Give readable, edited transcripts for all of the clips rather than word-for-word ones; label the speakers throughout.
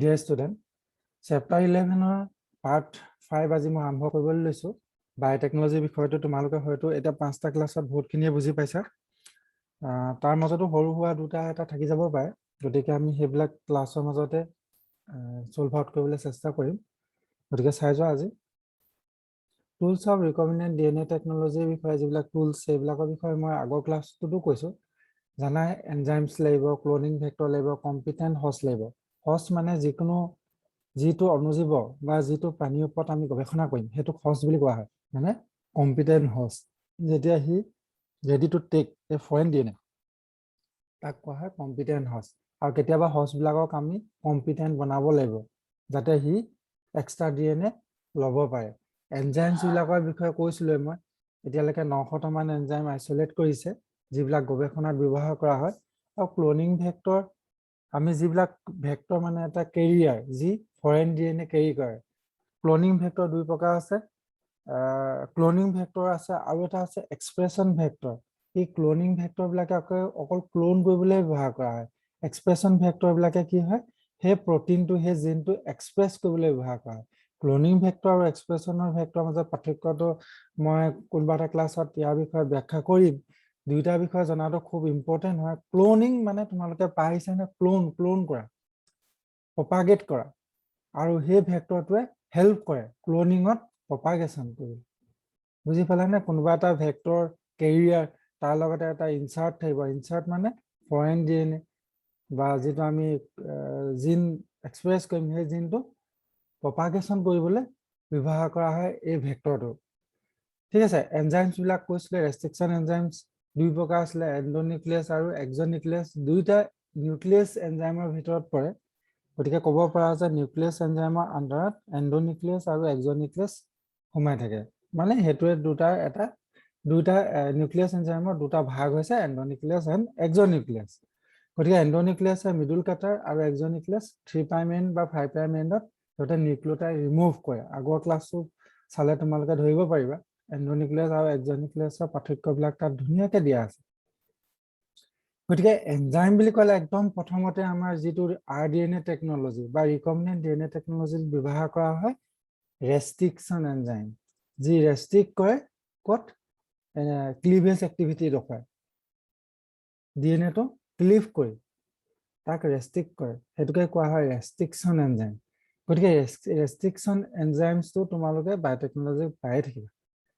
Speaker 1: Dear student, Chapter 11 Part 5 আজি মই আৰম্ভ কৰিবলৈ লৈছো বায়োটেকনলজি বিষয়টো তোমালোকে হয়তো এটা 5টা ক্লাছত বহুতখিনিয়ে বুজি পাইছা তাৰ মাজতো সৰু হোৱা দুটা এটা থাকি যাব পাৰে গতিকে আমি সেইবিলাক ক্লাছৰ মাজতে সলভ আউট কৰিবলৈ চেষ্টা কৰিম গতিকে চাই যোৱা আজি টুলছ অফ ৰিকম্বিনেন্ট ডিএনএ টেকনলজিৰ বিষয়ে যিবিলাক টুলছ সেইবিলাকৰ বিষয়ে মই আগৰ ক্লাছটোতো কৈছো জানাই এনজাইমছ লাগিব ক্লোনিং ভেক্টৰ লাগিব কম্পিটেন্ট হোষ্ট লাগিব হোষ্ট মানে যিকোনো যিটো অনুজীৱ বা যিটো প্ৰাণীৰ ওপৰত আমি গৱেষণা কৰিম সেইটো হোষ্ট বুলি কোৱা হয় মানে কম্পিটেন্ট হোষ্ট যেতিয়া he ready to take a foreign DNA তাক কোৱা হয় কম্পিটেন্ট হোষ্ট আৰু কেতিয়াবা হোষ্টবিলাকক আমি কম্পিটেন্ট বনাব লাগিব যাতে হি এক্সট্ৰা ডিএনএ ল'ব পাৰে এনজাইমছ বিলাকৰ বিষয়ে কৈছিলো মই এতিয়ালৈকে 900টা মান এনজাইম আইসোলেট কৰিছে যিবিলাক গৱেষণাত ব্যৱহাৰ কৰা হয় আৰু ক্লোনিং ভেক্টৰ আমি যিবিলাক ভেক্টৰ মানে এটা কেৰিয়াৰ যি ফৰেন ডিএনএ কেৰি কৰে ক্লোনিং ভেক্টৰ দুই প্ৰকাৰ আছে ক্লোনিং ভেক্টৰ আছে আৰু এটা আছে এক্সপ্ৰেছন ভেক্টৰ এই ক্লোনিং ভেক্টৰ বিলাকে অকল ক্লোন কৰিবলৈ ব্যৱহাৰ কৰা হয় এক্সপ্ৰেছন ভেক্টৰ বিলাকে কি হয় সেই প্ৰটিনটো সেই জিনটো এক্সপ্ৰেছ কৰিবলৈ ব্যৱহাৰ কৰা হয় ক্লোনিং ভেক্টৰ আৰু এক্সপ্ৰেছনৰ ভেক্টৰৰ মাজত পাৰ্থক্যটো মই কোনোবা এটা ক্লাছত ইয়াৰ বিষয়ে ব্যাখ্যা কৰিম দুইটা বিষয় জনাটো খুব ইম্পৰ্টেন্ট হয় ক্লোনিং মানে তোমালোকে পাইছা নে ক্লোন কৰা প্ৰপাগেট কৰা আৰু সেই ভেক্টৰটোৱে হেল্প কৰে ক্লোনিঙত প্ৰপাগেশ্যন কৰি বুজি পালা নে কোনোবা এটা ভেক্টৰ কেৰিয়াৰ তাৰ লগতে এটা ইনচাৰ্ট থাকিব ইনচাৰ্ট মানে ফৰেন ডিএনএ বা যেটো আমি জিন এক্সপ্ৰেছ কৰিম সেই জিনটো প্ৰপাগেশ্যন কৰিবলৈ ব্যৱহাৰ কৰা হয় এই ভেক্টৰটো ঠিক আছে এনজাইমছ বিলাক কৈছিলে ৰেষ্ট্ৰিকচন এনজাইমছ দুই প্ৰকাৰ আছে এন্ডোনিউক্লিয়াছ আৰু এক্সোনিউক্লিয়াছ দুইটা নিউক্লিয়াছ এনজাইমৰ ভিতৰত পৰে গতিকে ক'ব পৰা যে নিউক্লিয়াছ এনজাইমৰ আন্ডাৰত এন্ডোনিউক্লিয়াছ আৰু এক্সোনিউক্লিয়াছ সোমাই থাকে মানে হেতুৱে দুটা নিউক্লিয়াছ এনজাইমৰ দুটা ভাগ হৈছে এন্ডোনিউক্লিয়াছ এণ্ড এক্সোনিউক্লিয়াছ গতিকে এন্ডোনিউক্লিয়াছে মিডল কাটাৰ আৰু এক্সোনিউক্লিয়াছ 3' এণ্ড বা 5' এণ্ডত সিহঁতে নিউক্লিওটাইড ৰিমুভ কৰে আগৰ ক্লাছটো চালে তোমালোকে ধৰিব পাৰিবা এন্ডোনিউক্লিয়াছ আৰু এক্সোনিউক্লিয়াছৰ পাৰ্থক্যবিলাক তাত ধুনীয়াকৈ দিয়া আছে গতিকে এনজাইম বুলি ক'লে একদম প্ৰথমতে আমাৰ যিটো আৰডিএনএ টেকনলজি বা ৰিকম্বিনেন্ট ডিএনএ টেকনলজিত ব্যৱহাৰ কৰা হয় ৰেষ্ট্ৰিকচন এনজাইম যি ৰেষ্ট্ৰিক্ট কৰে ক'ত ক্লিভেজ এক্টিভিটি ৰখায় ডিএনএটো ক্লিভ কৰি তাক ৰেষ্ট্ৰিক্ট কৰে সেইটোকে কোৱা হয় ৰেষ্ট্ৰিকচন এনজাইম গতিকে ৰেষ্ট্ৰিকচন এনজাইমছটো তোমালোকে বায়োটেকনলজি পাই থাকিবা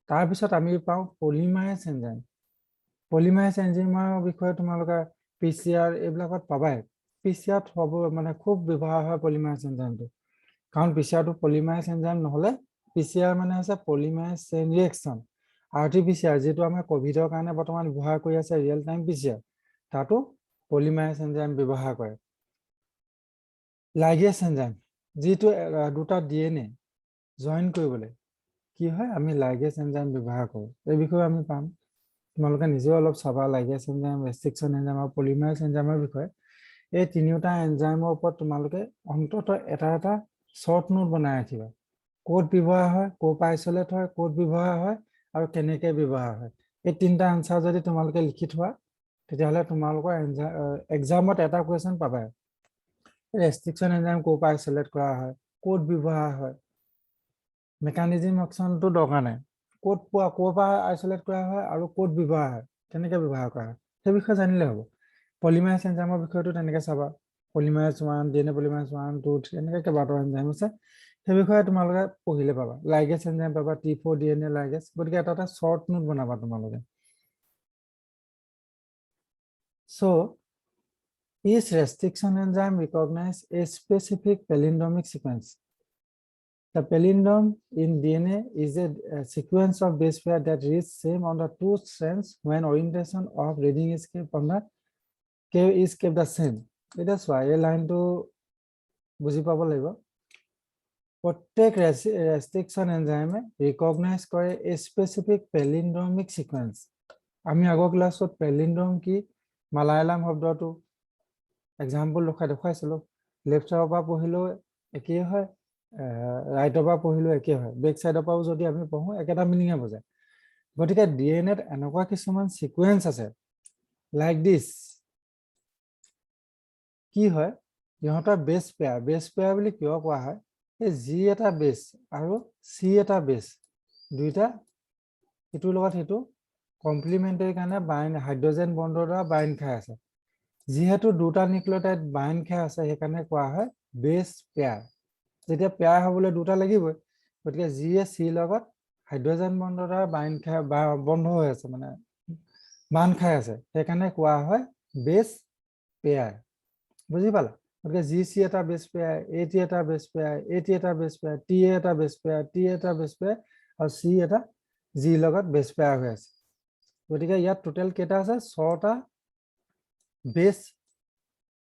Speaker 1: তাৰপিছত আমি পাওঁ পলিমাৰেজ এনজাইম পলিমাৰেজ এনজাইমৰ বিষয়ে তোমালোকে পিচিআৰ এইবিলাকত পাবাই পিচিআৰত হ'ব মানে খুব ব্যৱহাৰ হয় পলিমাৰেজ এনজাইমটো কাৰণ পিচিআৰটো পলিমাৰেজ এনজাইম নহ'লে পিচিআৰ মানে হৈছে পলিমাৰেজ চেইন ৰিএকচন আৰটিপিচিআৰ যিটো আমাৰ কোভিডৰ কাৰণে বৰ্তমান ব্যৱহাৰ কৰি আছে ৰিয়েল টাইম পিচিআৰ তাতো পলিমাৰেজ এনজাইম ব্যৱহাৰ কৰে লাইগেজ এনজাইম যিটো দুটা ডিএনএ জয়েন কৰিবলৈ কি হয় আমি লাইগেজ এনজাইম ব্যৱহাৰ কৰোঁ এই বিষয়ে আমি পাম তোমালোকে নিজেও অলপ চাবা লাইগেজ এনজাইম ৰেষ্ট্ৰিকচন এনজাইম আৰু পলিমাৰেজ এনজাইমৰ বিষয়ে এই তিনিওটা এনজাইমৰ ওপৰত তোমালোকে অন্ততঃ এটা শৰ্ট নোট বনাই ৰাখিবা ক'ত ব্যৱহাৰ হয় ক'ৰ পৰা আইচোলেট হয় ক'ত ব্যৱহাৰ হয় আৰু কেনেকৈ ব্যৱহাৰ হয় এই তিনিটা আনসাৰ যদি তোমালোকে লিখি থোৱা তেতিয়াহ'লে তোমালোকৰ এক্সামত এটা কুৱেশ্যন পাবা ৰেষ্ট্ৰিকচন এনজাইম ক'ৰ পৰা আইচোলেট কৰা হয় ক'ত ব্যৱহাৰ হয় মেকানিজম অপশ্যনটো দৰকাৰ নাই ক'ত পোৱা ক'ৰ পৰা আইচোলেট কৰা হয় আৰু ক'ত ব্যৱহাৰ হয় কেনেকৈ ব্যৱহাৰ কৰা হয় সেই বিষয়ে জানিলে হ'ব পলিমাৰেজ এনজাইমৰ বিষয়টো তেনেকৈ চাবা পলিমাৰেজ 1 ডিএনএ পলিমাৰেজ 1 2 3 এনেকৈ কেইবাটাও এনজাইম আছে সেই বিষয়ে তোমালোকে পঢ়িলে পাবা লাইগেজ এনজাইম পাবা T4 ডিএনএ লাইগেজ গতিকে এটা শৰ্ট নোট বনাবা তোমালোকে so each restriction enzyme recognize a specific palindromic sequence. The palindrome in DNA is a sequence of base pair that reads same on the two strands when orientation of reading is kept on the is kept the same. That's why a line to বুজি পাব লাগিব প্ৰত্যেক restriction enzyme recognize কৰে a specific palindromic sequence. আমি আগৰ ক্লাছত palindrome কি মালায়ালাম শব্দটো এক্সাম্পল দেখাইছিলো লেফট সাইডৰ পৰা পঢ়িলেও একেই হয় ৰাইটৰ পৰা পঢ়িলেও একেই হয় বেক সাইডৰ পৰাও যদি আমি পঢ়ো একেটা মিনিঙে বুজায় গতিকে ডিএনএত এনেকুৱা কিছুমান সিকোয়েন্স আছে লাইক দিস কি হয় ইহঁতৰ বেছ পেয়াৰ বুলি কিয় কোৱা হয় এই জি এটা বেছ আৰু চি এটা বেছ দুইটা ইটোৰ লগত সেইটো কমপ্লিমেণ্টাৰী কাৰণে হাইড্ৰজেন বণ্ডৰ দ্বাৰা বাইণ্ড খাই আছে যিহেতু দুটা নিউক্লিঅটাইড বাইণ্ড খাই আছে সেইকাৰণে কোৱা হয় বেছ পেয়াৰ যেতিয়া পেয়াৰ হ'বলৈ দুটা লাগিবই গতিকে জি এ চি লগত হাইড্ৰজেন বণ্ডৰ দ্বাৰা বাইণ্ড খাই বন্ধ হৈ আছে মানে বান্ধ খাই আছে সেইকাৰণে কোৱা হয় বেছ পেয়াৰ বুজি পালা গতিকে জি চি এটা বেছ পেয়াৰ এটি এটা বেছ পেয়াৰ এটি এটা বেছ পেয়াৰ টি এটা বেছ পেয়াৰ টি এটা বেছ পেয়াৰ আৰু চি এটা জি লগত বেছ পেয়াৰ হৈ আছে গতিকে ইয়াত টোটেল কেইটা আছে 6টা বেছ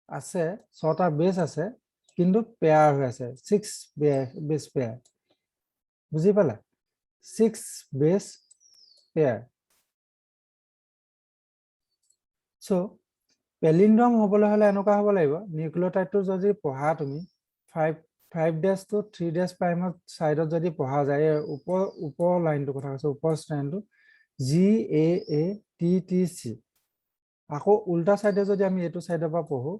Speaker 1: আছে 6টা বেছ আছে কিন্তু পেয়াৰ হৈ আছে 6 বেছ পেয়াৰ বুজি পালা 6 বেছ পেয়াৰ সো পেলিন্ড্ৰম হ'বলৈ হ'লে এনেকুৱা হ'ব লাগিব নিউক্লিঅটাইডটো যদি পঢ়া তুমি 5 ডেছ টু 3 ডেছ প্ৰাইমত সাইডত যদি পঢ়া যায় ওপৰ লাইনটো কথা কৈছো ওপৰ স্ট্ৰেণ্ডটো জি এ এ টি টি চি আকৌ উল্টা সাইডে যদি আমি এটো সাইডৰ পৰা পঢ়ো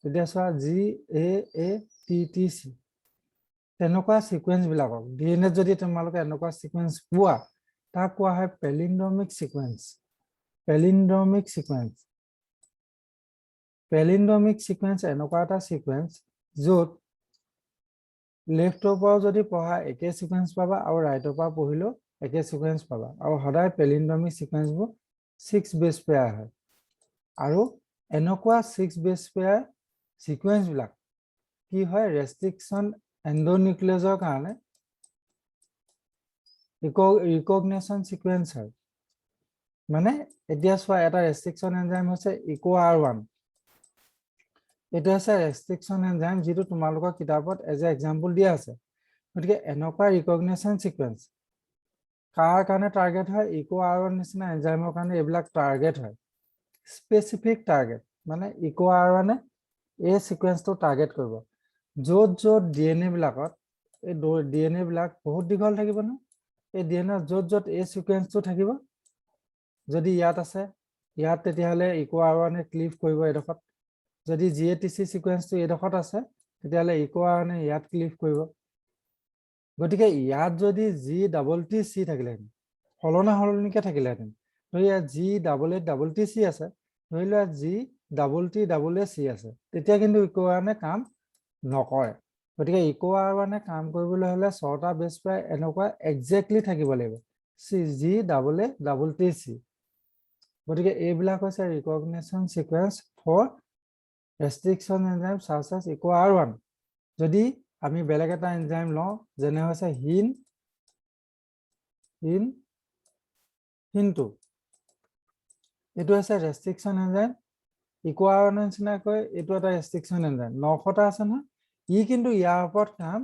Speaker 1: তেতিয়া চোৱা জি এ এ টি টি চি তেনেকুৱা সিকোয়েন্স বিলাকক ডিএনএ যদি তোমালোকে এনেকুৱা সিকোয়েন্স পোৱা তাক কোৱা হয় পেলিন্ড্ৰমিক সিকোয়েন্স পেলিন্ড্ৰমিক সিকোয়েন্স পেলিন্ড্ৰমিক সিকোয়েন্স এনেকুৱা এটা সিকোয়েন্স য'ত লেফটৰ পৰা যদি পঢ়া একে সিকোয়েন্স পাবা আৰু ৰাইটৰ পৰা পঢ়িলেও একে সিকোয়েন্স পাবা আৰু সদায় পেলিন্ড্ৰমিক সিকোয়েন্সবোৰ 6 বেছ পেয়াৰ হয় আৰু এনেকুৱা 6 বেছ পেয়াৰ সিকোয়েন্স বিলাক কি হয় ৰেষ্ট্ৰিকশন এন্ডোনিউক্লিয়াছৰ কাৰণে ৰিকগনিশন সিকোয়েন্স হয় মানে এতিয়া চোৱা এটা ৰেষ্ট্ৰিকশন এনজাইম হৈছে ইকোআৰ1 এটা আছে ৰেষ্ট্ৰিকশন এনজাইম যেটো তোমালোকৰ কিতাপত এজ এ এক্সাম্পল দিয়া আছে গতিকে এনেকুৱা ৰিকগনিশন সিকোয়েন্স কাৰ কাৰণে টাৰ্গেট হয় ইকোআৰ1 নিচিনা এনজাইমৰ কাৰণে এইবিলাক টাৰ্গেট হয় স্পেসিফিক টাৰ্গেট মানে ইকোআৰ1 এই সিকোয়েন্সটো টাৰ্গেট কৰিব য'ত ডিএনএ বিলাকত এই ডিএনএ বিলাক বহুত দীঘল থাকিব ন এই ডিএনএ য'ত এই সিকোয়েন্সটো থাকিব যদি ইয়াত আছে ইয়াত তেতিয়াহলে ইকোআৰ1 ক্লিভ কৰিব এডখত যদি জিএটিসি সিকোয়েন্সটো এডখত আছে তেতিয়াহলে ইকোআৰ1 ইয়াত ক্লিভ কৰিব গতিকে ইয়াত যদি জি ডাবল টি সি থাকিলেহেঁতেন হলনিকে থাকিলেহেঁতেন ধৰি ইয়াত G double A double T C আছে ধৰি লোৱা G double T double A C আছে তেতিয়া কিন্তু ইকোআৰ1 কাম নকৰে গতিকে ইকোআৰ1 কাম কৰিবলৈ হলে 6টা বেছ পেয়াৰ এনেকুৱা এক্সেক্টলি থাকিব লাগিব C G double A double T C গতিকে এইবিলাক হৈছে recognition sequence for restriction enzyme such as EcoRI যদি আমি বেলেগ এটা এনজাইম লওঁ যেনে হৈছে হিন2 এটো হৈছে ৰেষ্ট্ৰিকশন এনজাইম ইকোআৰ1 নিচিনাকৈ এটো এটা ৰেষ্ট্ৰিকশন এনজাইম 900টা আছে নহয় ই কিন্তু ইয়াৰ ওপৰত কাম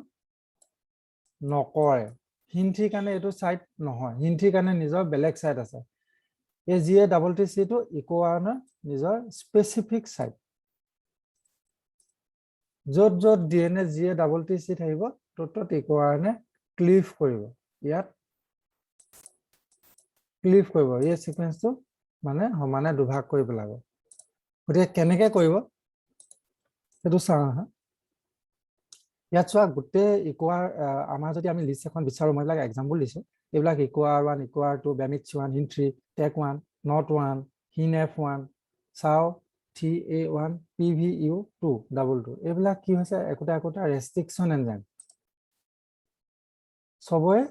Speaker 1: নকৰে হিন3 কাৰণে এটো সাইট নহয় হিন3 কাৰণে নিজৰ বেলেগ সাইট আছে এই জিএ ডাবল টি সি টো ইকোআৰ1 নিজৰ স্পেসিফিক সাইট য'ত DNA GA double T C থাকিব ত'ত ইকোআৰ1 ক্লিভ কৰিব ইয়াত ক্লিভ কৰিব এই সিকোয়েন্সটো মানে সমানে দুভাগ কৰি পেলাব গতিকে কেনেকৈ কৰিব সেইটো চাওঁ হা ইয়াত চোৱা গোটেই ইকোআৰ আমাৰ যদি আমি লিষ্ট এখন বিচাৰো মই এইবিলাক এক্সাম্পল দিছো এইবিলাক ইকোআৰ1 ইকোআৰ2 বেমিথ1 হিন3 টেক1 নট1 হিনF1 চাও TA1 PVU2 ডাবল 2 এইবিলাক কি হৈছে একোটা ৰেষ্ট্ৰিকশন এনজাইম সবৰে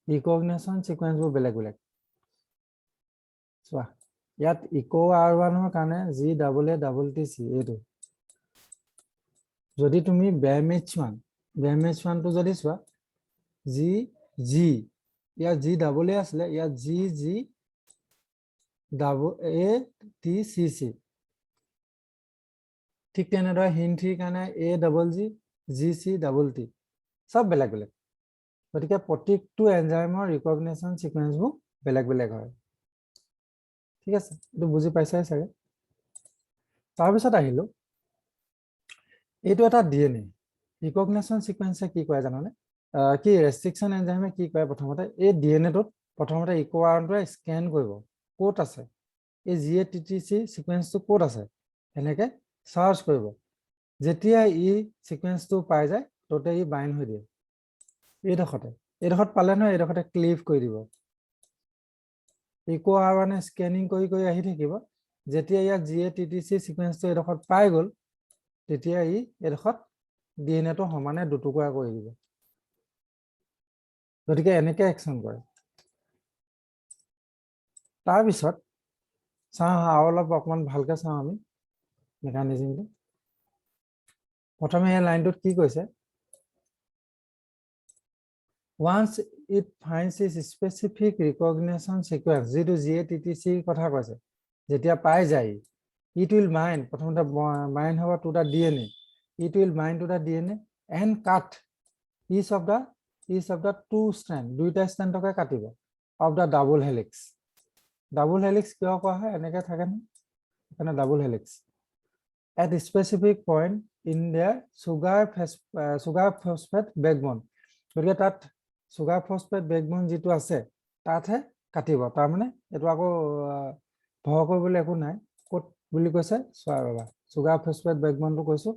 Speaker 1: ৰিকগনিশন সিকোয়েন্সবোৰ বেলেগ চোৱা ইয়াত ইকোআৰ1ৰ কাৰণে G double A double T C এইটো যদি তুমি বেমিথ1 টো যদি চোৱা জি জি ইয়াত জি ডাবল এ আছিলে ইয়াত G G double A T C C ঠিক তেনেদৰে হিন3 কাৰণে A double G G C double T সব বেলেগ গতিকে প্ৰত্যেকটো এনজাইমৰ ৰিকগনিশন সিকোয়েন্সবোৰ বেলেগ হয় ঠিক আছে এটো বুজি পাইছাই চাগে তাৰপিছত আহিলো এইটো এটা ডিএনএ ৰিকগনিশন সিকোয়েন্সে কি কয় জানানে কি ৰেষ্ট্ৰিকশন এনজাইমে কি কয় প্ৰথমতে এই ডিএনএটোত প্ৰথমতে ইকোআৰ1টোৱে স্ক্যান কৰিব ক'ত আছে এই জিএটিটিসি সিকোয়েন্সটো ক'ত আছে এনেকে সাৰ্চ কৰিব যেতিয়া ই সিকোয়েন্সটো পাই যায় তোতে ই বাইন্ড হৈ দিয়ে এইডোখৰত পালে নহয় এইডোখৰতে ক্লিভ কৰি দিব ইকো R1 স্কেনিং কৰি আহি থাকিব যেতিয়া ইয়াত GATTC সিকোয়েন্সটো এইডোখৰত পাই গ'ল তেতিয়া ই এইডোখৰত DNA টো সমানে দুটুকুৰা কৰি দিব গতিকে এনেকৈ একচন কৰে তাৰ পিছত চাওঁ আৰু অলপ অকমান ভালকে চাওঁ আমি মেকানিজমটো প্ৰথমে এই লাইনটোত কি কৈছে once it finds its specific recognition sequence যেটো GATTC কথা কৈছে যেতিয়া পাই যায় it will bind প্ৰথমতে bind হ'ব to the DNA it will bind to the DNA and cut each of the two strand দুইটা strandকে কাটিব of the double helix কিয় কোৱা হয় এনেকৈ থাকে না এখানে double helix at a specific point in their sugar phosphate backbone গতিকে তাত সুগাৰ ফসফেট বেকবোন যেটো আছে তাতহে কাটিব তাৰ মানে এটো আকৌ ভয় কৰিবলৈ একো নাই কত বুলি কৈছে চোৱা বাবা সুগাৰ ফসফেট বেকবোনটো কৈছো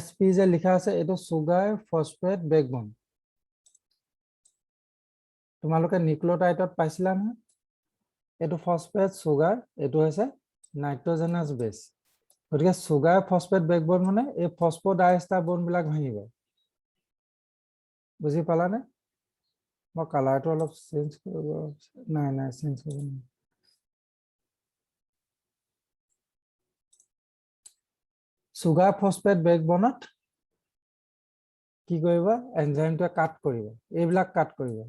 Speaker 1: SP যে লিখা আছে এটো সুগাৰ ফসফেট বেকবোন তোমালোকে নিউক্লিওটাইডত পাইছিলা না এটো ফসফেট সুগাৰ এটো হৈছে নাইট্ৰজেনাছ বেছ গতিকে সুগাৰ ফসফেট বেকবোন মানে এই ফসফোডাইএষ্টাৰ বন বিলাক ভাঙিব বুজি পালানে মই কালাৰটো অলপ চেঞ্জ কৰিব নাই চেঞ্জ কৰিব নাই সুগাৰ ফসফেট বেকবনত কি কৰিব এনজাইমটোৱে কাট কৰিব এইবিলাক কাট কৰিব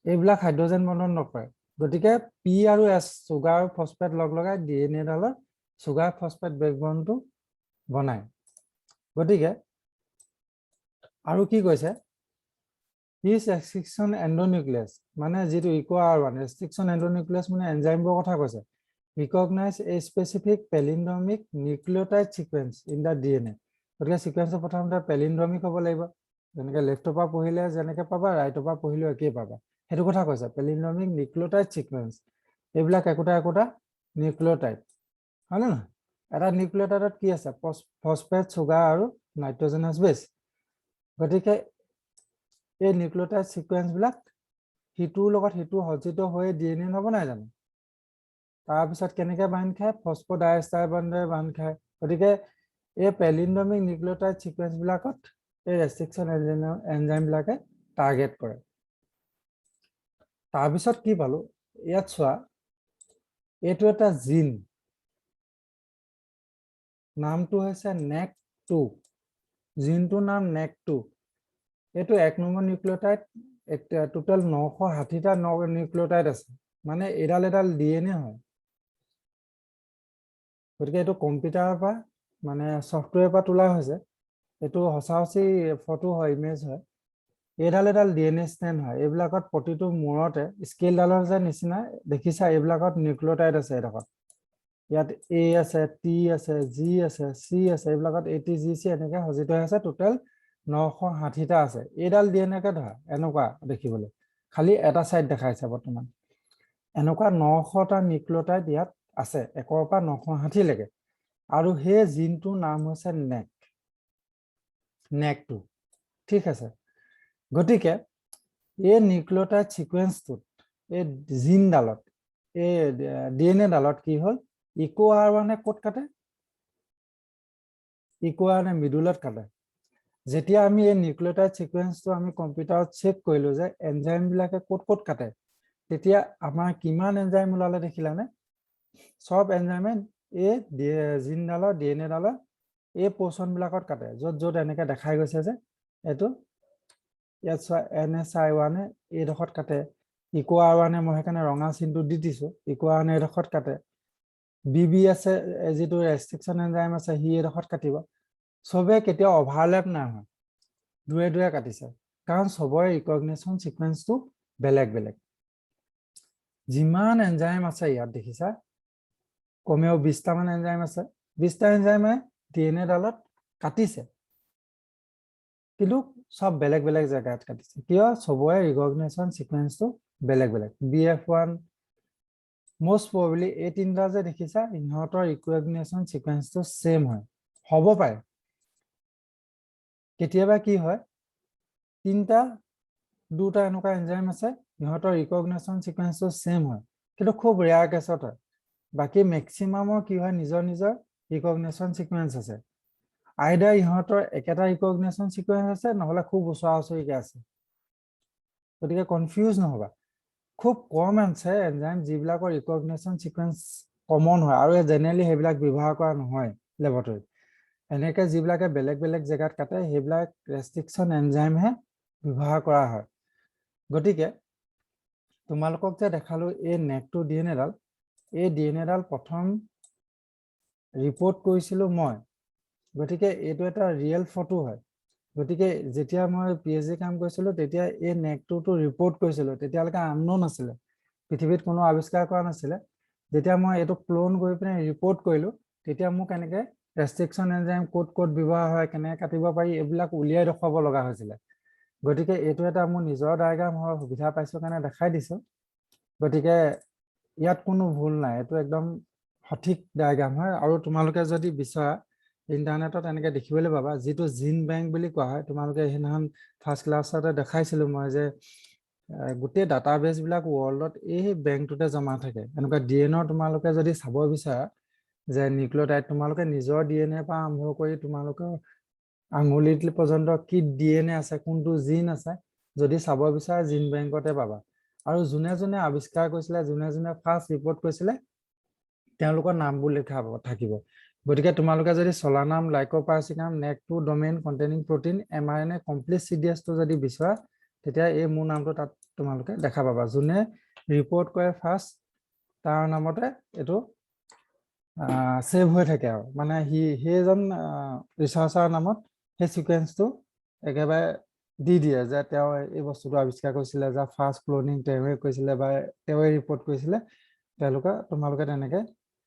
Speaker 1: এইবিলাক হাইড্ৰোজেন বন্ধন নকৰে গতিকে P আৰু S সুগাৰ ফসফেট লগ লগাই DNA ডালৰ সুগাৰ ফসফেট বেকবনটো বনায় গতিকে আৰু কি কৈছে This restriction endonuclease মানে যেটো ইকো R1 restriction endonuclease মানে এনজাইমৰ কথা কৈছে recognize a specific palindromic nucleotide sequence in the DNA গতিকে সিকোয়েন্সৰ প্ৰথমতে palindromic হ'ব লাগিব যেনেকৈ লেফটৰ পৰা পঢ়িলে যেনেকৈ পাবা ৰাইটৰ পৰা পঢ়িলে একেই পাবা হেতু কথা কৈছে palindromic nucleotide sequence এইবিলাক একোটা নিউক্লিওটাইড হয়নে না এটা নিউক্লিওটাইডত কি আছে ফসফেট সুগাৰ আৰু নাইট্ৰজেনাছ বেছ গতিকে এই নিউক্লিওটাইড সিকোয়েন্স বিলাক হিটোৰ লগত হিটো হজিত হৈ DNA নবনায় জানো তাৰ পিছত কেনেকৈ বাইন্ড খায় ফসফোডাইএষ্টাৰ বন্ধে বাইন্ড খায় গতিকে এই প্যালিন্ড্ৰমিক নিউক্লিওটাইড সিকোয়েন্স বিলাকত এই ৰেস্ট্ৰিকশন এনজাইম বিলাকে টাৰ্গেট কৰে তাৰ পিছত কি পালো ইয়াত চোৱা এইটো এটা জিন নামটো হৈছে NEC2 জিনটোৰ নাম NEC2 এইটো এক নম্বৰ নিউক্লিওটাইড টোটাল 960টা নিউক্লিওটাইড আছে মানে এডাল DNA হয় গতিকে এইটো কম্পিউটাৰৰ পৰা মানে সফটওয়্যাৰ পৰা তোলা হৈছে এইটো হসাহসি ফটো হয় ইমেজ হয় এডাল DNA ষ্ট্ৰেন্ড হয় এইবিলাকত প্ৰতিটো মূৰতে স্কেল ডালৰ যে নিচিনা দেখিছা এইবিলাকত নিউক্লিওটাইড আছে এডখত ইয়াত A আছে T আছে G আছে C আছে এইবিলাকত ATGC এনেকৈ হজিত হৈ আছে টোটাল 960টা আছে এডাল DNA কে ধৰা এনেকুৱা দেখিবলৈ খালি এটা সাইড দেখাইছে বৰ্তমান এনেকুৱা 900টা নিউক্লিওটাইড ইয়াত আছে 1 পৰা 960 লৈকে আৰু হে জিনটোৰ নাম হৈছে NEC2 ঠিক আছে গতিকে এই নিউক্লিওটাইড সিকোয়েন্সটো এই জিন ডালত এই DNA ডালত কি হল ইকো R1 এ কোড কাটে ইকো R1 এ মিডুলত কাটে যেতিয়া আমি এই নিউক্লিওটাইড সিকোয়েন্সটো আমি কম্পিউটাৰত চেক কৰিলো যে এনজাইম বিলাকে কোড কাটে তেতিয়া আমাৰ কিমান এনজাইম ওলালে দেখিলানে সব এনজাইমে এই জিন ডালৰ DNA ডালৰ এই পোৰ্শন বিলাকত কাটে যত এনেকৈ দেখাই গৈছে যে এটো ইয়াত NSI1 এ এই ডখত কাটে ইকো R1 এ মই হেকানে ৰঙা চিনটো দি দিছো ইকো R1 এ ডখত কাটে BB আছে যেটো ৰেস্ট্ৰিকশন এনজাইম আছে হি এই ডখত কাটিব সবে কেতিয়া ওভাৰল্যাপ না হয় দুয়ে কাটিছে কাৰণ সবৰে ৰিকগনিশন সিকোয়েন্সটো বেলেগ যিমান এনজাইম আছে ইয়াত দেখিছা কমেও 20টা মান এনজাইম আছে 20টা এনজাইমে DNA ডালত কাটিছে কিন্তু সব বেলেগ জায়গাত কাটিছে কিয় সবৰে ৰিকগনিশন সিকোয়েন্সটো বেলেগ BF1 most probably এই তিনটা যে দেখিছা ইহঁতৰ ৰিকগনিশন সিকোয়েন্সটো সেম হয় হ'ব পাৰে কেতিয়াবা কি হয় দুটা এনেকুৱা এনজাইম আছে ইহঁতৰ ৰিকগনিশ্যন সিকুৱেন্সটো সেম হয় কিন্তু খুব ৰেয়াৰ কেছত হয় বাকি মেক্সিমামৰ কি হয় নিজৰ নিজৰ ৰিকগনিশ্যন সিকুৱেন্স আছে আইদাৰ ইহঁতৰ একেটা ৰিকগনিশ্যন সিকুৱেন্স আছে নহলে খুব ওচৰা-ওচৰিকে আছে গতিকে কনফিউজ নহবা খুব কম আছে এনজাইম যিবিলাকৰ ৰিকগনিশ্যন সিকুৱেন্স কমন হয় আৰু জেনেৰেলি সেইবিলাক ব্যৱহাৰ কৰা নহয় লেবৰেটৰীত এনেকে যিবিলাকে বেলেগ বেলেগ জেগাত কাটে সেইবিলাক ৰেষ্ট্ৰিকশ্যন এনজাইমহে ব্যৱহাৰ কৰা হয় গতিকে তোমালোকক যে দেখালো এই নেকটো ডিএনএডাল এই ডিএনএডাল প্ৰথম ৰিপৰ্ট কৰিছিলো মই গতিকে এইটো এটা ৰিয়েল ফটো হয় গতিকে যেতিয়া মই পিএইচডি কাম কৰিছিলো তেতিয়া এই নেকটোটো ৰিপৰ্ট কৰিছিলো তেতিয়ালৈকে আননোন আছিলে পৃথিৱীত কোনো আৱিষ্কাৰ কৰা নাছিলে যেতিয়া মই এইটো ক্লোন কৰি পিনে ৰিপৰ্ট কৰিলো তেতিয়া মোক এনেকে ৰেষ্ট্ৰিকশ্যন এনজাইম ক'ত ক'ত ব্যৱহাৰ হয় কেনেকৈ কাটিব পাৰি এইবিলাক উলিয়াই দেখুৱাব লগা হৈছিলে গতিকে এইটো এটা মোৰ নিজৰ ডায়াগ্ৰাম হোৱাৰ সুবিধা পাইছো কাৰণে দেখাই দিছো গতিকে ইয়াত কোনো ভুল নাই এইটো একদম সঠিক ডায়াগ্ৰাম হয় আৰু তোমালোকে যদি বিচৰা ইন্টাৰনেটত এনেকে দেখিবলৈ পাবা যিটো জিন বেংক বুলি কোৱা হয় তোমালোকে সেইদিনাখন ফাৰ্ষ্ট ক্লাছতে দেখাইছিলো মই যে গোটেই ডাটাবেছ বিলাক ৱৰ্ল্ডত এই বেংকটোতে জমা থাকে এনেকুৱা ডিএনএৰ তোমালোকে যদি চাব বিচাৰা যে নিউক্লিঅটাইড তোমালোকে নিজৰ ডিএনএ পৰা আৰম্ভ কৰি তোমালোকে আঙুলিত পৰ্যন্ত কি ডিএনএ আছে কোনটো জিন আছে যদি চাব বিচাৰা জিন বেংকতে পাবা আৰু যোনে যোনে আৱিষ্কাৰ কৰিছিলে যোনে যোনে ফাৰ্ষ্ট ৰিপৰ্ট কৰিছিলে তেওঁলোকৰ নামবোৰ লিখা থাকিব গতিকে তোমালোকে যদি Solanum lycopersicum NEK2 domain containing protein mRNA complete সিডিএছটো যদি বিচৰা তেতিয়া এই মোৰ নামটো তাত তোমালোকে দেখা পাবা যোনে ৰিপৰ্ট কৰে ফাৰ্ষ্ট তাৰ নামতে এইটো সেভ হৈ থাকে আৰু মানে সেইজন ৰিচাৰ্চাৰ নামত সেই সিকুৱেন্সটো একেবাৰে দি দিয়ে যে তেওঁ এই বস্তুটো আৱিষ্কাৰ কৰিছিলে যে ফাৰ্ষ্ট ক্লোনিং তেওঁৱে কৰিছিলে বা তেওঁৱে ৰিপৰ্ট কৰিছিলে তোমালোকে তেনেকে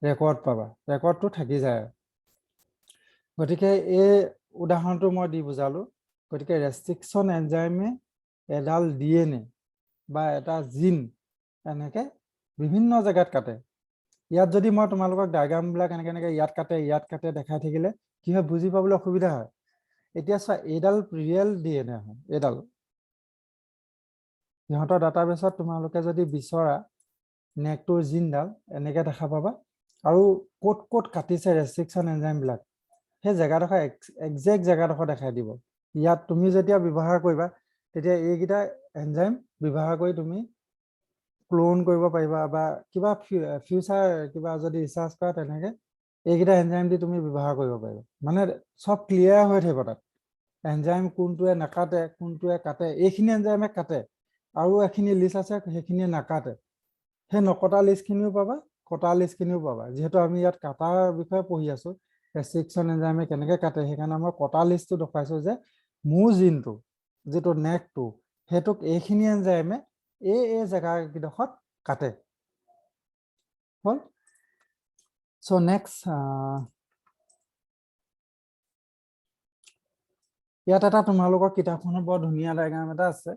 Speaker 1: ৰেকৰ্ড পাবা ৰেকৰ্ডটো থাকি যায় গতিকে এই উদাহৰণটো মই দি বুজালো গতিকে ৰেষ্ট্ৰিকশ্যন এনজাইমে এডাল ডিএনএ বা এটা জিন এনেকে বিভিন্ন জেগাত কাটে ইয়াত যদি মই তোমালোকক ডায়াগ্ৰামবিলাক এনেকে ইয়াত কাটে দেখাই থাকিলে কি হয় বুজি পাবলৈ অসুবিধা হয় এতিয়া চোৱা এইডাল ৰিয়েল ডিএনএ হয় এইডাল ইহঁতৰ ডাটাবেছত তোমালোকে যদি বিচৰা নেকটোৰ জিনডাল এনেকে দেখা পাবা আৰু ক'ত ক'ত কাটিছে ৰেষ্ট্ৰিকশ্যন এনজাইমবিলাক সেই জেগাডোখৰ একজেক্ট জেগাডোখৰ দেখাই দিব ইয়াত তুমি যেতিয়া ব্যৱহাৰ কৰিবা তেতিয়া এইকেইটা এনজাইম ব্যৱহাৰ কৰি তুমি ক্লোন কৰিব পাৰিবা বা কিবা ফিউচাৰ কিবা যদি ৰিচাৰ্চ কৰা তেনেকে এইকেইটা এনজাইম দি তুমি ব্যৱহাৰ কৰিব পাৰিবা মানে সব ক্লিয়াৰ হৈ থাকিব তাত এনজাইম কোনটোৱে নাকাটে কোনটোৱে কাটে এইখিনি এনজাইমে কাটে আৰু এখিনি লিষ্ট আছে সেইখিনিয়ে নাকাটে সেই নকটা লিষ্টখিনিও পাবা কটা লিষ্টখিনিও পাবা যিহেতু আমি ইয়াত কাটাৰ বিষয়ে পঢ়ি আছো ৰেষ্ট্ৰিকশ্যন এনজাইমে কেনেকে কাটে সেইকাৰণে মই কটা লিষ্টটো দেখাইছো যে মোৰ জিনটো যেটো নেকটো হেতুক এইখিনি এনজাইমে এই জেগাকিডখত কাটে হল সো নেক্সট ইয়াত এটা তোমালোকৰ কিতাপখনৰ বৰ ধুনীয়া ডায়াগ্ৰাম এটা আছে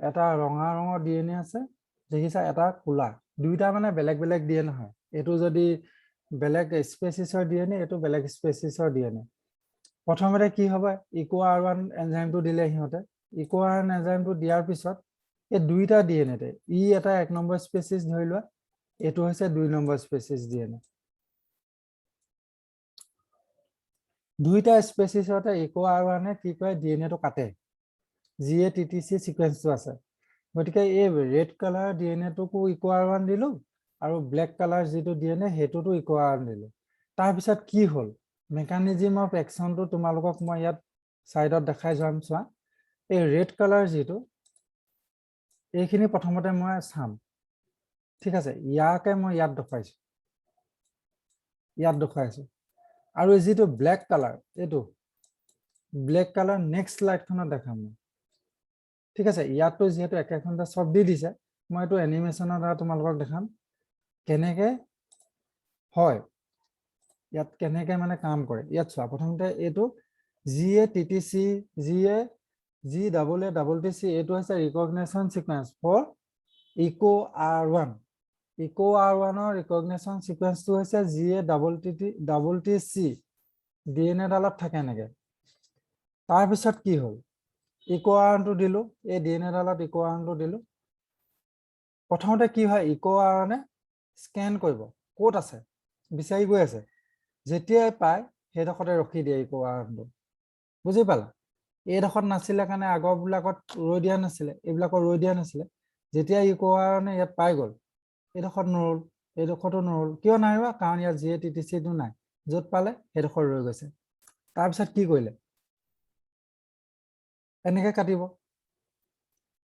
Speaker 1: এটা ৰঙা ৰঙৰ ডিএনএ আছে দেখিছা এটা কোলা দুইটা মানে বেলেগ বেলেগ ডিএনএ হয় এটো যদি বেলেগ স্পেচিছৰ ডিএনএ এটো বেলেগ স্পেচিছৰ ডিএনএ প্ৰথমতে কি হবে ইকোআৰ1 এনজাইমটো দিলে হিহঁতে ইকোআৰ1 এনজাইমটো দিয়াৰ পিছত এই দুইটা ডিএনএতে এটা 1 নম্বৰ স্পেচিছ ধৰি লোৱা এটো হৈছে 2 নম্বৰ স্পেচিছ ডিএনএ দুইটা স্পেচিছতে ইকোআৰ1 কি কয় ডিএনএটো কাটে জিএটিটিসি সিকোয়েন্সটো আছে গতিকে এই ৰেড কালাৰ ডিএনএটোকো ইকোআৰ1 দিলো আৰু ব্ল্যাক কালাৰ যেটো ডিএনএ হেতুটো ইকোআৰ1 দিলো তাৰ পিছত কি হল মেকানিজম অফ একশনটো তোমালোকক মই ইয়াত সাইডত দেখাই যাম চোৱা এই ৰেড কালাৰ যেটো এইখিনি প্ৰথমতে মই চাম ঠিক আছে ইয়াকে মই ইয়াত দেখাইছো আৰু যেটো ব্ল্যাক কালাৰ এটো ব্ল্যাক কালাৰ নেক্সট স্লাইডখনত দেখাম ঠিক আছে ইয়াতো যেহেতু একেখনতে সব দি দিছে মই এটো এনিমেশনৰ দ্বাৰা তোমালোকক দেখাম কেনেকে হয় ইয়াত কেনেকে মানে কাম কৰে ইয়াত চোৱা প্ৰথমতে এটো জিএটিটিসি জিএটিটিসি এটো আছে ৰিকগনিশ্যন সিকোয়েন্স ফৰ ইকোআৰ1 ইকোআৰ1ৰ ৰিকগনিশ্যন সিকোয়েন্সটো হৈছে জিএটিটিসি ডিএনএ ডালত থাকে নেকে তাৰপিছত কি হ'ল ইকো আৰণটো দিলো এই ডিএনএ ডালত ইকো আৰণটো দিলো প্ৰথমতে কি হয় ইকো আৰণে স্কেন কৰিব ক'ত আছে বিচাৰি গৈ আছে যেতিয়াই পায় সেইডোখৰতে ৰখি দিয়ে ইকো আৰণটো বুজি পালা এইডোখৰত নাছিলে কাৰণে আগৰবিলাকত ৰৈ দিয়া নাছিলে এইবিলাকৰ ৰৈ দিয়া নাছিলে যেতিয়া ইকো আৰণে ইয়াত পাই গ'ল এইডোখৰত নৰল এইডোখৰতো নৰল কিয় নাই হোৱা কাৰণ ইয়াত জিএটিটিচিটো নাই য'ত পালে সেইডোখৰ ৰৈ গৈছে তাৰপিছত কি কৰিলে এনেকে কাটিব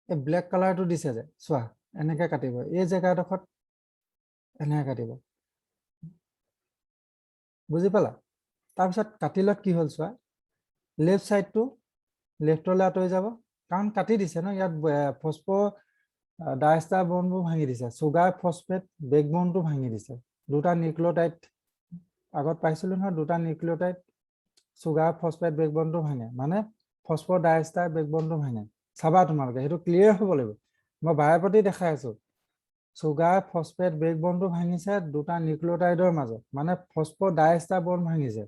Speaker 1: এই ব্লেক কালাৰটো দিছে যে চোৱা এনেকে কাটিব এই জেগাডোখৰত এনেকে কাটিব বুজি পালা তাৰপিছত কাটিলত কি হ'ল চোৱা লেফ্ট সাইডটো লেফ্টলৈ আঁতৰি যাব কাৰণ কাটি দিছে ন ইয়াত ফসফো ডাইষ্টাৰ বনবোৰ ভাঙি দিছে সুগাৰ ফসফেট বেকবোনটো ভাঙি দিছে দুটা নিউক্লিওটাইড আগত পাইছিলো নহয় দুটা নিউক্লিওটাইড সুগাৰ ফসফেট বেকবোনটো ভাঙে মানে ফসফো ডাইষ্টাৰ বেকবোনটো ভাঙে চাবা তোমালোকে সেইটো ক্লিয়াৰ হ'ব লাগিব মই বাৰে প্ৰতি দেখাই আছো সুগাৰ ফসফেট বেকবোনটো ভাঙিছে দুটা নিউক্লিওটাইডৰ মাজত মানে ফসফো ডাইষ্টাৰ বন ভাঙিছে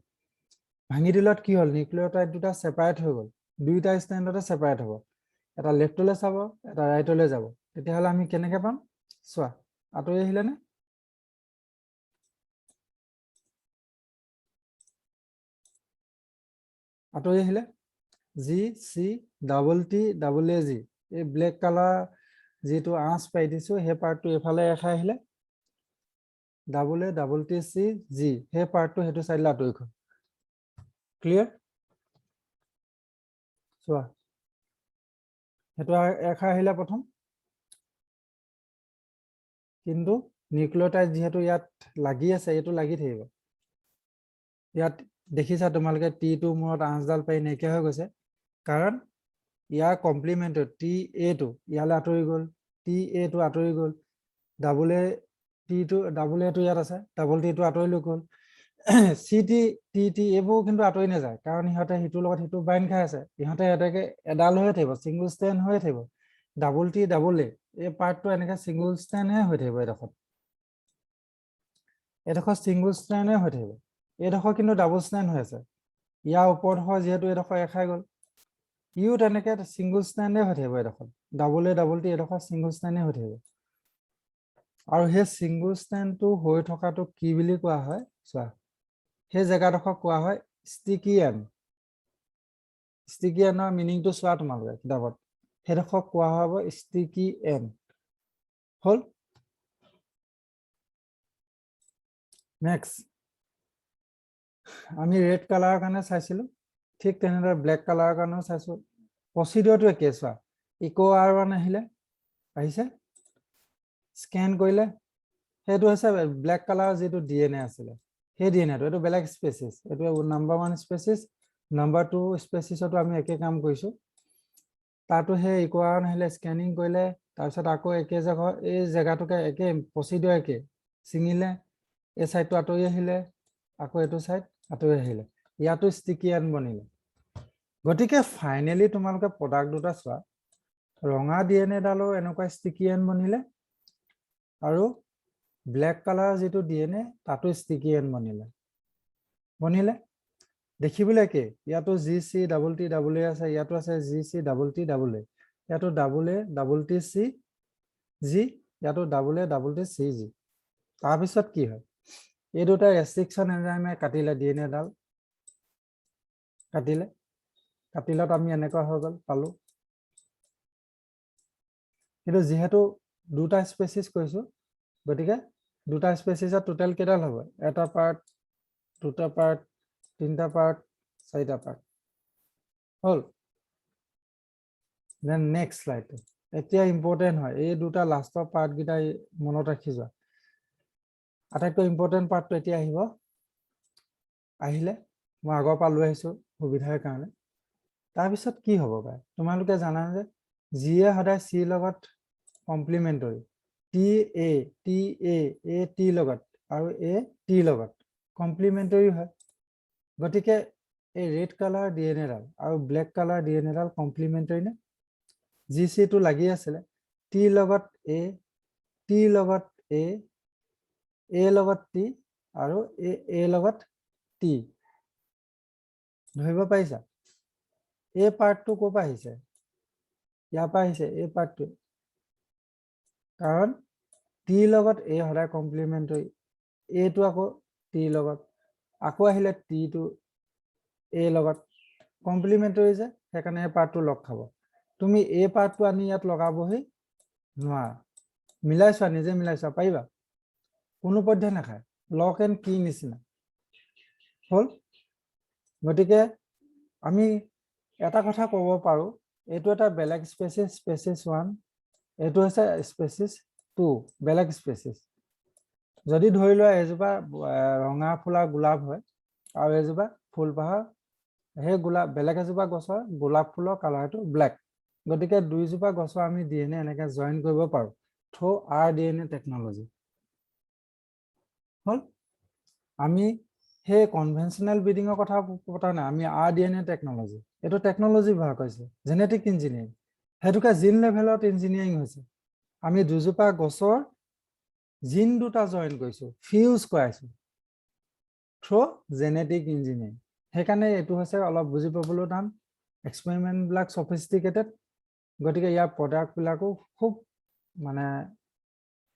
Speaker 1: ভাঙি দিলত কি হ'ল নিউক্লিওটাইড দুটা সেপাৰেট হৈ গ'ল দুইটা ষ্টেণ্ডতে সেপাৰেট হ'ব এটা লেফ্টলৈ চাব এটা ৰাইটলৈ যাব তেতিয়াহ'লে আমি কেনেকৈ পাম চোৱা আঁতৰি আহিলে নে আঁতৰি আহিলে G C double T double এ জি এই ব্লেক কালাৰ যিটো আঁচ পাই দিছো সেই পাৰ্টটো এফালে এখাই আহিলে double A double T C G সেই পাৰ্টটো সেইটো চাইডলৈ আঁতৰি গ'ল ক্লিয়াৰ চোৱা সেইটো এখাই আহিলে প্ৰথম কিন্তু নিউক্লিওটাইড যিহেতু ইয়াত লাগি আছে এইটো লাগি থাকিব ইয়াত দেখিছা তোমালোকে টি2 মূৰত 8ডাল পাই নাইকিয়া হৈ গৈছে কাৰণ ইয়াৰ কমপ্লিমেণ্টৰ টি এটো ইয়ালৈ আঁতৰি গ'ল টি এটো আঁতৰি গ'ল ডাবল এ টিটো ডাবল এটো ইয়াত আছে ডাবল টিটো আঁতৰি লৈ গ'ল চি টি টি টি এইবোৰ কিন্তু আঁতৰি নাযায় কাৰণ ইহঁতে সিটোৰ লগত সিটো বাইন খাই আছে ইহঁতে এটাকে এডাল হৈ থাকিব ছিংগল ষ্টেণ্ড হৈ থাকিব ডাবল টি ডাবল এ এই পাৰ্টটো এনেকৈ ছিংগল ষ্টেণ্ডহে হৈ থাকিব এডোখৰ ছিংগল ষ্টেণ্ডহে হৈ থাকিব এইডোখৰ কিন্তু ডাবল ষ্টেণ্ড হৈ আছে ইয়াৰ ওপৰডোখৰ যিহেতু এইডোখৰ এখাই গ'ল ইও তেনেকৈ ছিংগল ষ্টেণ্ডে হৈ থাকিব এডোখৰ ডাবল এ ডাবল টি এডোখৰ ছিংগল ষ্টেণ্ডে হৈ থাকিব আৰু সেই ছিংগল ষ্টেণ্ডটো হৈ থকাটো কি বুলি কোৱা হয় চোৱা সেই জেগাডোখৰ কোৱা হয় ষ্টিকি এণ্ড ষ্টিকি এণ্ডৰ মিনিংটো চোৱা তোমালোকে কিতাপত সেইডোখৰ কোৱা হ'ব ষ্টিকি এণ্ড হ'ল নেক্সট আমি ৰেড কালাৰৰ কাৰণে চাইছিলোঁ ঠিক তেনেদৰে ব্লেক কালাৰৰ কাৰণেও চাইছোঁ প্ৰচিডিঅ'টো একেই চোৱা ইকো আৰ1 আহিলে আহিছে স্কেন কৰিলে সেইটো হৈছে ব্লেক কালাৰৰ যিটো ডিএনএ আছিলে সেই ডিএনএটো এইটো বেলেগ স্পেচিছ এইটো নাম্বাৰ 1 স্পেচিছ নাম্বাৰ 2 স্পেচিছতো আমি একে কাম কৰিছোঁ তাতো সেই ইকো আৰ1 আহিলে স্কেনিং কৰিলে তাৰপিছত আকৌ একে জেগা এই জেগাটোকে একে প্ৰচিডিঅ' একে ছিঙিলে এই চাইডটো আঁতৰি আহিলে আকৌ এইটো চাইড আঁতৰি আহিলে ইয়াতো ষ্টিকি এণ্ড বনিলে গতিকে ফাইনেলি তোমালোকে প্ৰডাক্ট দুটা চোৱা ৰঙা ডিএনএডালো এনেকুৱা ষ্টিকি এণ্ড বনিলে আৰু ব্লেক কালাৰ যিটো ডিএনএ তাতো ষ্টিকি এণ্ড বনিলে দেখিবলৈ একে ইয়াতো G C double T double A আছে ইয়াতো আছে G C double T double A ইয়াতো double A double T C G ইয়াতো double A double T C G তাৰপিছত কি হয় এই দুটা ৰেষ্ট্ৰিকশ্যন এনজাইমে কাটিলে ডিএনএডাল কাটিলত আমি এনেকুৱা হৈ গ'ল পালোঁ কিন্তু যিহেতু দুটা স্পেচিছ কৈছোঁ গতিকে দুটা স্পেচিছত টোটেল কেইডাল হ'ব এটা পাৰ্ট দুটা পাৰ্ট তিনিটা পাৰ্ট চাৰিটা পাৰ্ট হ'ল দেন নেক্সট শ্লাইড এতিয়া ইম্পৰ্টেণ্ট হয় এই দুটা লাষ্টৰ পাৰ্টকেইটা মনত ৰাখি যোৱা আটাইতকৈ ইম্পৰ্টেণ্ট পাৰ্টটো এতিয়া আহিলে মই আগৰ পৰা লৈ আহিছোঁ সুবিধাৰ কাৰণে তাৰপিছত কি হ'ব পাৰে তোমালোকে জানা যে জিয়ে সদায় চিৰ লগত কমপ্লিমেণ্টৰী টি এ টি লগত আৰু এ টি লগত কমপ্লিমেণ্টৰী হয় গতিকে এই ৰেড কালাৰ ডিএনএডাল আৰু ব্লেক কালাৰ ডিএনএডাল কমপ্লিমেণ্টৰী নে জি চিটো লাগি আছিলে টি লগত এ টি লগত এ লগত টি আৰু এ লগত টি ধৰিব পাৰিছা এই পাৰ্টটো ক'ৰ পৰা আহিছে ইয়াৰ পৰা আহিছে এই পাৰ্টটো কাৰণ টিৰ লগত এ সদায় কমপ্লিমেণ্টাৰী এইটো আকৌ টিৰ লগত আকৌ আহিলে টিটো এ লগত কমপ্লিমেণ্টাৰী যে সেইকাৰণে এই পাৰ্টটো লগ খাব তুমি এই পাৰ্টটো আনি ইয়াত লগাবহি নোৱাৰা মিলাইছোৱা নিজে মিলাইছোৱা পাৰিবা কোনো পধ্যে নাখায় লক এণ্ড কি নিচিনা হ'ল গতিকে আমি এটা কথা ক'ব পাৰো এইটো এটা বেলেগ স্পেচিছ স্পেচিছ 1 এইটো হৈছে স্পেচিছ 2 বেলেগ স্পেচিছ যদি ধৰি লোৱা এজোপা ৰঙা ফুলা গোলাপ হয় আৰু এজোপা ফুলপাহৰ সেই গোলাপ বেলেগ এজোপা গছৰ গোলাপ ফুলৰ কালাৰটো ব্লেক গতিকে দুইজোপা গছৰ আমি ডিএনএ এনেকৈ জইন কৰিব পাৰোঁ থ্ৰু আৰডিএনএ টেকনলজি হ'ল আমি সেই কনভেনশ্যনেল ব্ৰিডিঙৰ কথা পতা নাই আমি আৰডিএনএ টেকনলজি এইটো টেকনলজি ব্যৱহাৰ কৰিছে জেনেটিক ইঞ্জিনিয়াৰিং সেইটোকে জিন লেভেলত ইঞ্জিনিয়াৰিং হৈছে আমি দুজোপা গছৰ জিন দুটা জইন কৰিছোঁ ফিউজ কৰাইছোঁ থ্ৰু জেনেটিক ইঞ্জিনিয়াৰিং সেইকাৰণে এইটো হৈছে অলপ বুজি পাবলৈ টান এক্সপেৰিমেণ্টবিলাক চফিষ্টিকেটেড গতিকে ইয়াৰ প্ৰডাক্টবিলাকো খুব মানে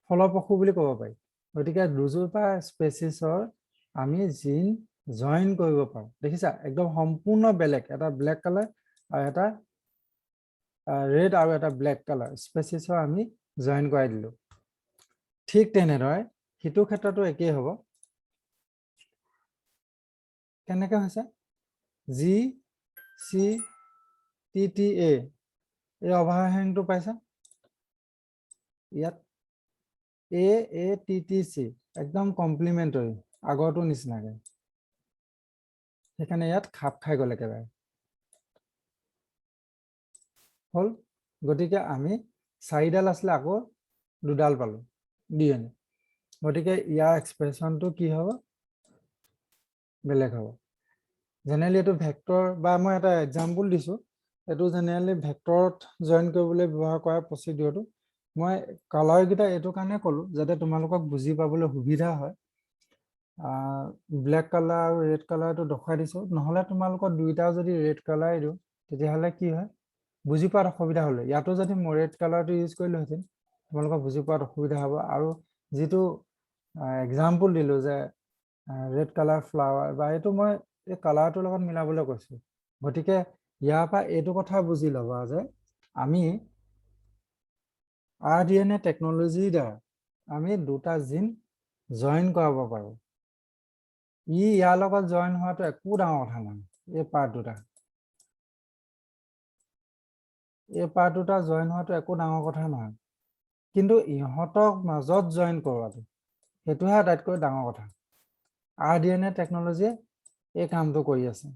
Speaker 1: ফলপ্ৰসূ বুলি ক'ব পাৰি গতিকে দুজোপা স্পেচিছৰ আমি জিন জইন কৰিব পাৰোঁ দেখিছা একদম সম্পূৰ্ণ বেলেগ এটা ব্লেক কালাৰ আৰু এটা ৰেড আৰু এটা ব্লেক কালাৰ স্পেচিছৰ আমি জইন কৰাই দিলোঁ ঠিক তেনেদৰে সিটো ক্ষেত্ৰতো একেই হ'ব কেনেকৈ হৈছে জি চি টি টি এ এই অভাৰহেংটো পাইছা ইয়াত এ এ টি টি চি একদম কমপ্লিমেণ্টাৰী আগৰটো নিচিনাকৈ সেইকাৰণে ইয়াত খাপ খাই গ'ল একেবাৰে হ'ল গতিকে আমি 4ডাল আছিলে আকৌ 2ডাল পালোঁ ডিএনএ গতিকে ইয়াৰ এক্সপ্ৰেশ্যনটো কি হ'ব বেলেগ হ'ব জেনেৰেলি এইটো ভেক্টৰ বা মই এটা এক্সাম্পল দিছোঁ এইটো জেনেৰেলি ভেক্টৰত জইন কৰিবলৈ ব্যৱহাৰ কৰা প্ৰচিডিঅ'ৰটো মই কালাৰকেইটা এইটো কাৰণে ক'লোঁ যাতে তোমালোকক বুজি পাবলৈ সুবিধা হয় ব্লেক কালাৰ আৰু ৰেড কালাৰটো দেখুৱাই দিছোঁ নহ'লে তোমালোকৰ দুইটা যদি ৰেড কালাৰ দিওঁ তেতিয়াহ'লে কি হয় বুজি পোৱাত অসুবিধা হ'লে ইয়াতো যদি মই ৰেড কালাৰটো ইউজ কৰিলোহেঁতেন তোমালোকৰ বুজি পোৱাত অসুবিধা হ'ব আৰু যিটো এক্সাম্পল দিলোঁ যে ৰেড কালাৰ ফ্লাৱাৰ বা এইটো মই এই কালাৰটোৰ লগত মিলাবলৈ কৈছোঁ গতিকে ইয়াৰ পৰা এইটো কথা বুজি ল'বা যে আমি আৰডিএনএ টেকনলজিৰ দ্বাৰা আমি দুটা জিন জইন কৰাব পাৰোঁ ইয়াৰ লগত জইন হোৱাটো একো ডাঙৰ কথা নহয় এই পাৰ্ট দুটা জইন হোৱাটো একো ডাঙৰ কথা নহয় কিন্তু ইহঁতক মাজত জইন কৰোৱাটো সেইটোহে আটাইতকৈ ডাঙৰ কথা আৰডিএনএ টেকনলজিয়ে এই কামটো কৰি আছে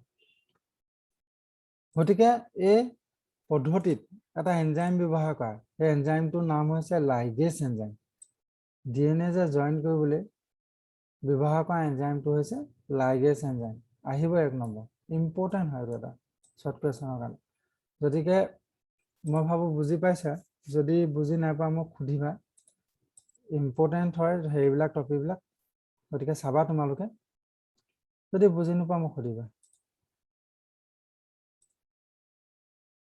Speaker 1: গতিকে এই পদ্ধতিত এটা এনজাইম ব্যৱহাৰ কৰা সেই এনজাইমটোৰ নাম হৈছে লাইগেজ এনজাইম ডিএনএ যে জইন কৰিবলৈ ব্যৱহাৰ কৰা এনজাইমটো হৈছে লাইগেজ এনজাইম আহিব 1 নম্বৰ ইম্পৰ্টেণ্ট হয় এইটো এটা শ্বৰ্ট কুৱেশ্যনৰ কাৰণে গতিকে মই ভাবোঁ বুজি পাইছা যদি বুজি নাপায় মোক সুধিবা ইম্পৰ্টেণ্ট হয় সেইবিলাক টপিকবিলাক গতিকে চাবা তোমালোকে যদি বুজি নোপোৱা মোক সুধিবা